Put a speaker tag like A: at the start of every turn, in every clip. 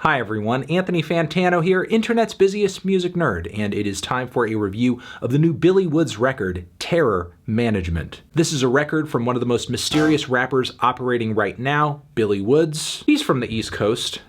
A: Hi everyone, Anthony Fantano here, internet's busiest music nerd, and it is time for a review of the new Billy Woods record, Terror Management. This is a record from one of the most mysterious rappers operating right now, Billy Woods. He's from the East Coast.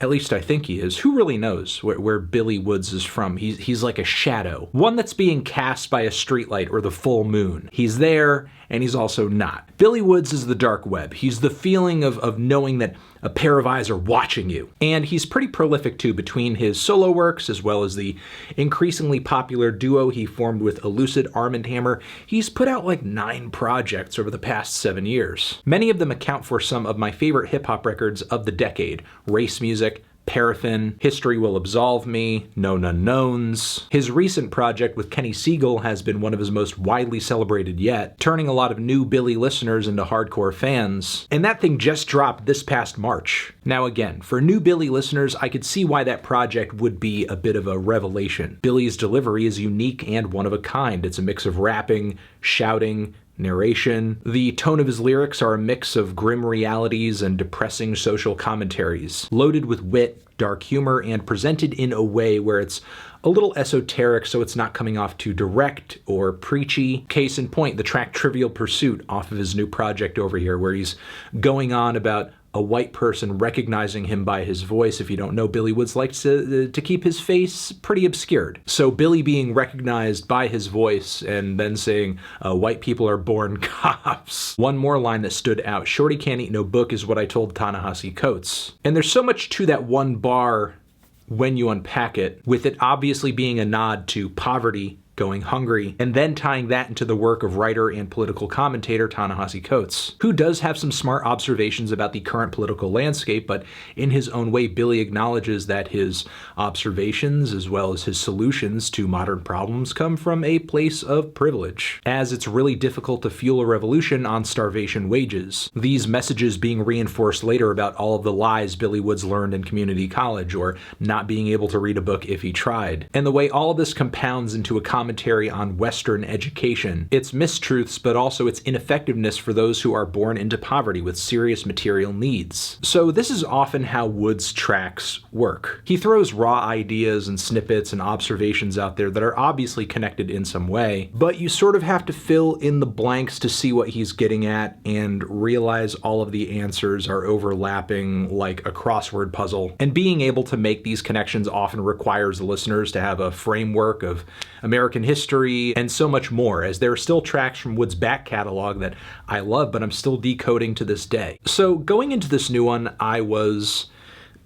A: At least I think he is. Who really knows where Billy Woods is from? He's like a shadow. One that's being cast by a streetlight or the full moon. He's there, and he's also not. Billy Woods is the dark web. He's the feeling of knowing that a pair of eyes are watching you. And he's pretty prolific too, between his solo works as well as the increasingly popular duo he formed with Elucid Arm & Hammer. He's put out like 9 projects over the past 7 years. Many of them account for some of my favorite hip-hop records of the decade: Race Music, Paraffin, History Will Absolve Me, Known Unknowns. His recent project with Kenny Siegel has been one of his most widely celebrated yet, turning a lot of new Billy listeners into hardcore fans. And that thing just dropped this past March. Now again, for new Billy listeners, I could see why that project would be a bit of a revelation. Billy's delivery is unique and one of a kind. It's a mix of rapping, shouting, narration. The tone of his lyrics are a mix of grim realities and depressing social commentaries, loaded with wit, dark humor, and presented in a way where it's a little esoteric so it's not coming off too direct or preachy. Case in point, the track Trivial Pursuit off of his new project over here, where he's going on about a white person recognizing him by his voice. If you don't know, Billy Woods likes to keep his face pretty obscured. So Billy being recognized by his voice and then saying, white people are born cops. One more line that stood out: "Shorty can't eat no book is what I told Ta-Nehisi Coates." And there's so much to that one bar when you unpack it, with it obviously being a nod to poverty, going hungry, and then tying that into the work of writer and political commentator Ta-Nehisi Coates, who does have some smart observations about the current political landscape, but in his own way, Billy acknowledges that his observations, as well as his solutions to modern problems, come from a place of privilege, as it's really difficult to fuel a revolution on starvation wages. These messages being reinforced later about all of the lies Billy Woods learned in community college, or not being able to read a book if he tried, and the way all of this compounds into a commentary on Western education, its mistruths, but also its ineffectiveness for those who are born into poverty with serious material needs. So this is often how Woods' tracks work. He throws raw ideas and snippets and observations out there that are obviously connected in some way, but you sort of have to fill in the blanks to see what he's getting at and realize all of the answers are overlapping like a crossword puzzle. And being able to make these connections often requires the listeners to have a framework of American history and so much more, as there are still tracks from Woods' back catalog that I love, but I'm still decoding to this day. So going into this new one, I was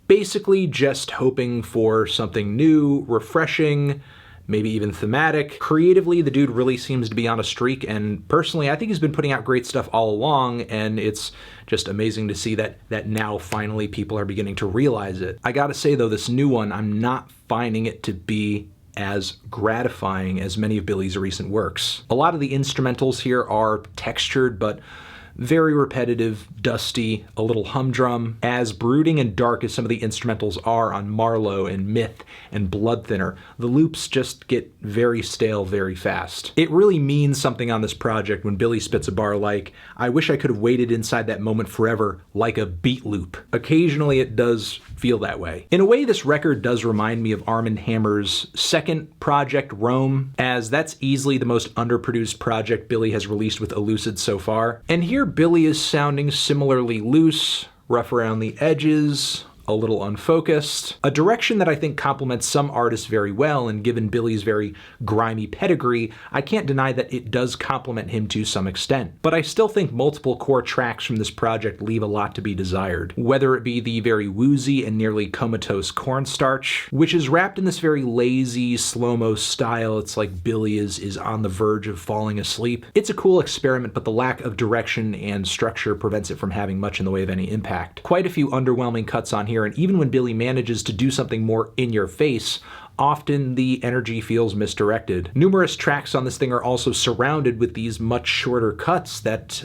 A: basically just hoping for something new, refreshing, maybe even thematic. Creatively, the dude really seems to be on a streak, and personally, I think he's been putting out great stuff all along, and it's just amazing to see that now finally people are beginning to realize it. I gotta say though, this new one, I'm not finding it to be as gratifying as many of Billy's recent works. A lot of the instrumentals here are textured, but very repetitive, dusty, a little humdrum. As brooding and dark as some of the instrumentals are on Marlowe and Myth and Blood Thinner, the loops just get very stale very fast. It really means something on this project when Billy spits a bar like, "I wish I could have waited inside that moment forever, like a beat loop." Occasionally it does feel that way. In a way, this record does remind me of Arm & Hammer's second project, Rome, as that's easily the most underproduced project Billy has released with Elucid so far. And here Billy is sounding similarly loose, rough around the edges, a little unfocused, a direction that I think complements some artists very well, and given Billy's very grimy pedigree, I can't deny that it does complement him to some extent. But I still think multiple core tracks from this project leave a lot to be desired, whether it be the very woozy and nearly comatose Cornstarch, which is wrapped in this very lazy, slow-mo style. It's like Billy is on the verge of falling asleep. It's a cool experiment, but the lack of direction and structure prevents it from having much in the way of any impact. Quite a few underwhelming cuts on here, and even when Billy manages to do something more in your face, often the energy feels misdirected. Numerous tracks on this thing are also surrounded with these much shorter cuts that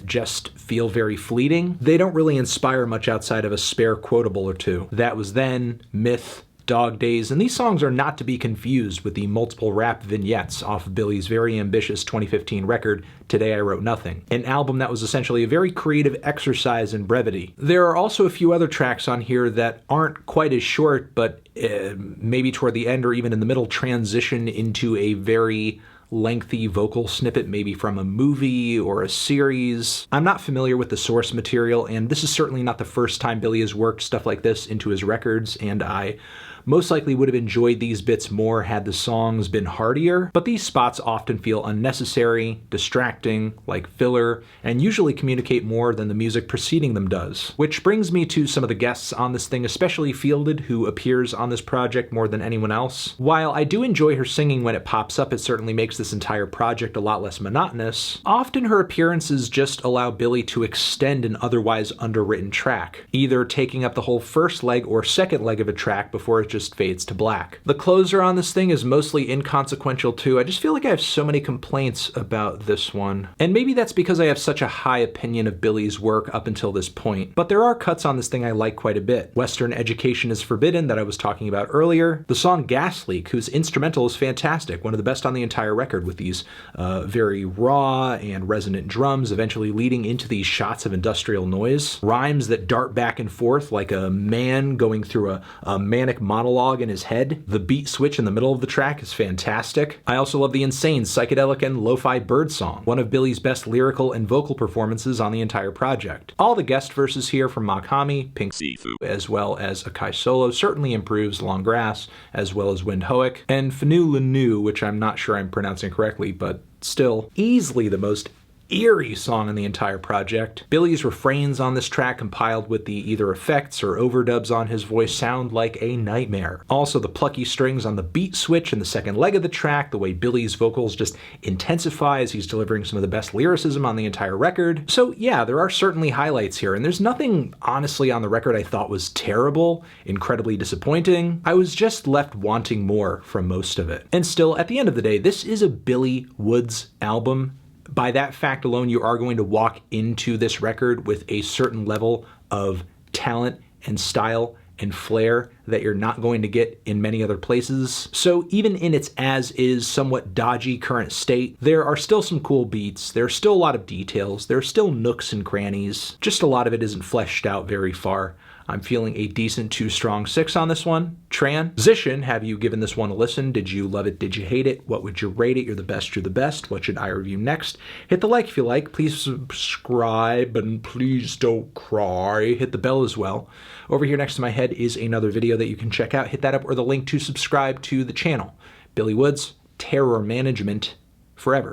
A: just feel very fleeting. They don't really inspire much outside of a spare quotable or two. That Was Then, Myth, Dog Days, and these songs are not to be confused with the multiple rap vignettes off of Billy's very ambitious 2015 record, Today I Wrote Nothing, an album that was essentially a very creative exercise in brevity. There are also a few other tracks on here that aren't quite as short, but maybe toward the end or even in the middle transition into a very lengthy vocal snippet, maybe from a movie or a series. I'm not familiar with the source material, and this is certainly not the first time Billy has worked stuff like this into his records, and I most likely would have enjoyed these bits more had the songs been heartier, but these spots often feel unnecessary, distracting, like filler, and usually communicate more than the music preceding them does. Which brings me to some of the guests on this thing, especially Fielded, who appears on this project more than anyone else. While I do enjoy her singing when it pops up, it certainly makes this entire project a lot less monotonous. Often her appearances just allow Billy to extend an otherwise underwritten track, either taking up the whole first leg or second leg of a track before it just fades to black. The closer on this thing is mostly inconsequential too. I just feel like I have so many complaints about this one. And maybe that's because I have such a high opinion of Billy's work up until this point. But there are cuts on this thing I like quite a bit. Western Education is Forbidden, that I was talking about earlier. The song Gas Leak, whose instrumental is fantastic, one of the best on the entire record, with these very raw and resonant drums, eventually leading into these shots of industrial noise. Rhymes that dart back and forth like a man going through a manic monologue in his head. The beat switch in the middle of the track is fantastic. I also love the insane psychedelic and lo-fi Birdsong, one of Billy's best lyrical and vocal performances on the entire project. All the guest verses here from Makami, Pink Sifu, as well as Akai Solo certainly improves Long Grass, as well as WINDHOEK, and Fanu Lanu, which I'm not sure I'm pronouncing correctly, but still easily the most eerie song in the entire project. Billy's refrains on this track, compiled with the either effects or overdubs on his voice, sound like a nightmare. Also, the plucky strings on the beat switch in the second leg of the track, the way Billy's vocals just intensify as he's delivering some of the best lyricism on the entire record. So yeah, there are certainly highlights here, and there's nothing honestly on the record I thought was terrible, incredibly disappointing. I was just left wanting more from most of it. And still, at the end of the day, this is a Billy Woods album. By that fact alone, you are going to walk into this record with a certain level of talent and style and flair that you're not going to get in many other places. So even in its as-is, somewhat dodgy current state, there are still some cool beats, there's still a lot of details, there are still nooks and crannies, just a lot of it isn't fleshed out very far. I'm feeling a decent 2 strong 6 on this one. Transition, have you given this one a listen? Did you love it? Did you hate it? What would you rate it? You're the best, you're the best. What should I review next? Hit the like if you like. Please subscribe, and please don't cry. Hit the bell as well. Over here next to my head is another video that you can check out. Hit that up, or the link to subscribe to the channel. Billy Woods, Terror Management, forever.